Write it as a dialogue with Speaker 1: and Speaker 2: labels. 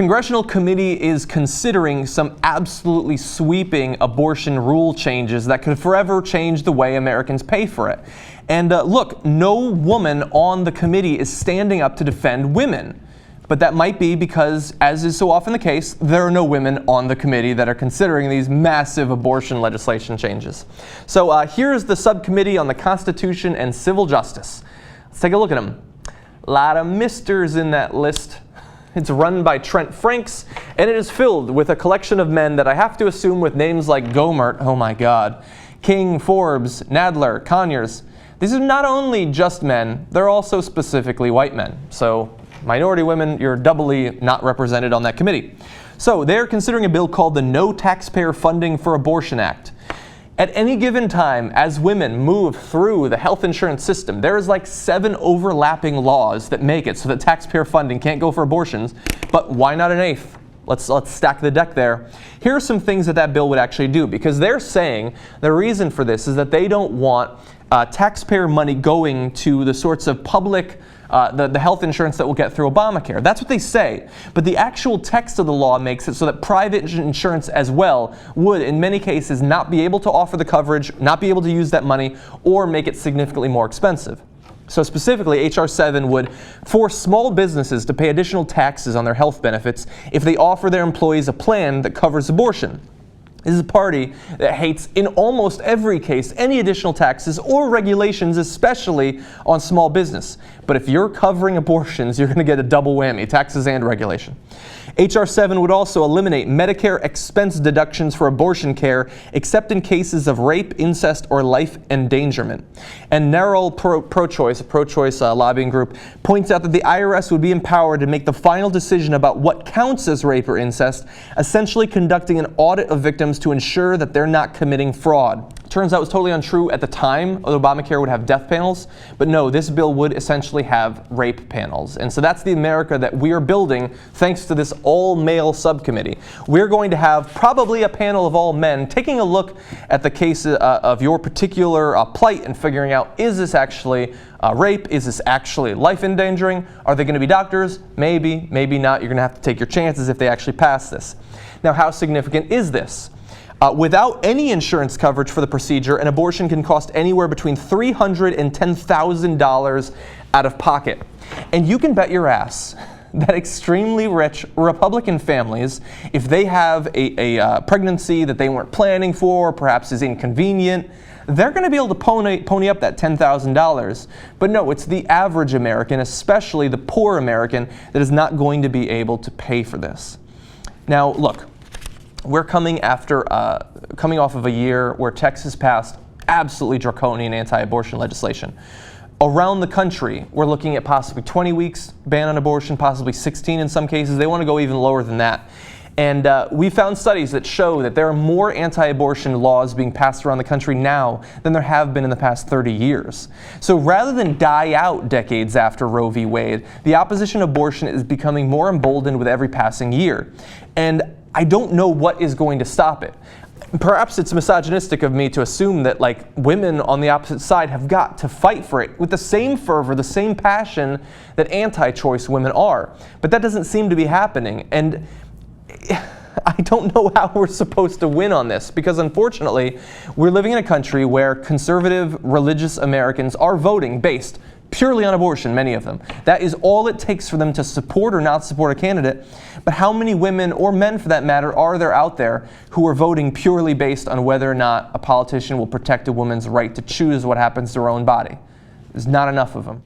Speaker 1: congressional committee is considering some absolutely sweeping abortion rule changes that could forever change the way Americans pay for it. And look, no woman on the committee is standing up to defend women. But that might be because, as is so often the case, there are no women on the committee that are considering these massive abortion legislation changes. So here's the subcommittee on the Constitution and Civil Justice. Let's take a look at them. A lot of misters in that list. It's run by Trent Franks, and it is filled with a collection of men that I have to assume with names like Gomert, oh my God, King, Forbes, Nadler, Conyers. These are not only just men, they're also specifically white men. So minority women, you're doubly not represented on that committee. So they're considering a bill called the No Taxpayer Funding for Abortion Act. At any given time, as women move through the health insurance system, there is like 7 overlapping laws that make it so that taxpayer funding can't go for abortions, but why not an 8th? Let's stack the deck there. Here are some things that bill would actually do, because they're saying the reason for this is that they don't want taxpayer money going to the sorts of public the health insurance that we'll get through Obamacare. That's what they say. But the actual text of the law makes it so that private insurance as well would, in many cases, not be able to offer the coverage, not be able to use that money, or make it significantly more expensive. So specifically, H.R. 7 would force small businesses to pay additional taxes on their health benefits if they offer their employees a plan that covers abortion. This is a party that hates, in almost every case, any additional taxes or regulations, especially on small business. But if you're covering abortions, you're going to get a double whammy, taxes and regulation. H.R. 7 would also eliminate Medicare expense deductions for abortion care, except in cases of rape, incest, or life endangerment. And Narrow Pro-Choice, a pro-choice lobbying group, points out that the IRS would be empowered to make the final decision about what counts as rape or incest, essentially conducting an audit of victims to ensure that they're not committing fraud. Turns out it was totally untrue at the time. Obamacare would have death panels, but no, this bill would essentially have rape panels. And so that's the America that we are building thanks to this all-male subcommittee. We're going to have probably a panel of all men taking a look at the case of your particular plight and figuring out, is this actually rape? Is this actually life endangering? Are they going to be doctors? Maybe, maybe not. You're going to have to take your chances if they actually pass this. Now, how significant is this? Without any insurance coverage for the procedure, an abortion can cost anywhere between $300 and $10,000 out of pocket. And you can bet your ass that extremely rich Republican families, if they have a pregnancy that they weren't planning for, perhaps is inconvenient, they're going to be able to pony up that $10,000. But no, it's the average American, especially the poor American, that is not going to be able to pay for this. Now, look. We're coming off of a year where Texas passed absolutely draconian anti-abortion legislation. Around the country, we're looking at possibly 20 weeks ban on abortion, possibly 16 in some cases. They want to go even lower than that. And we found studies that show that there are more anti-abortion laws being passed around the country now than there have been in the past 30 years. So rather than die out decades after Roe v. Wade, the opposition to abortion is becoming more emboldened with every passing year. And I don't know what is going to stop it. Perhaps it's misogynistic of me to assume that women on the opposite side have got to fight for it with the same fervor, the same passion that anti-choice women are. But that doesn't seem to be happening. And I don't know how we're supposed to win on this, because unfortunately, we're living in a country where conservative, religious Americans are voting based purely on abortion, many of them. That is all it takes for them to support or not support a candidate. But how many women, or men for that matter, are there out there who are voting purely based on whether or not a politician will protect a woman's right to choose what happens to her own body? There's not enough of them.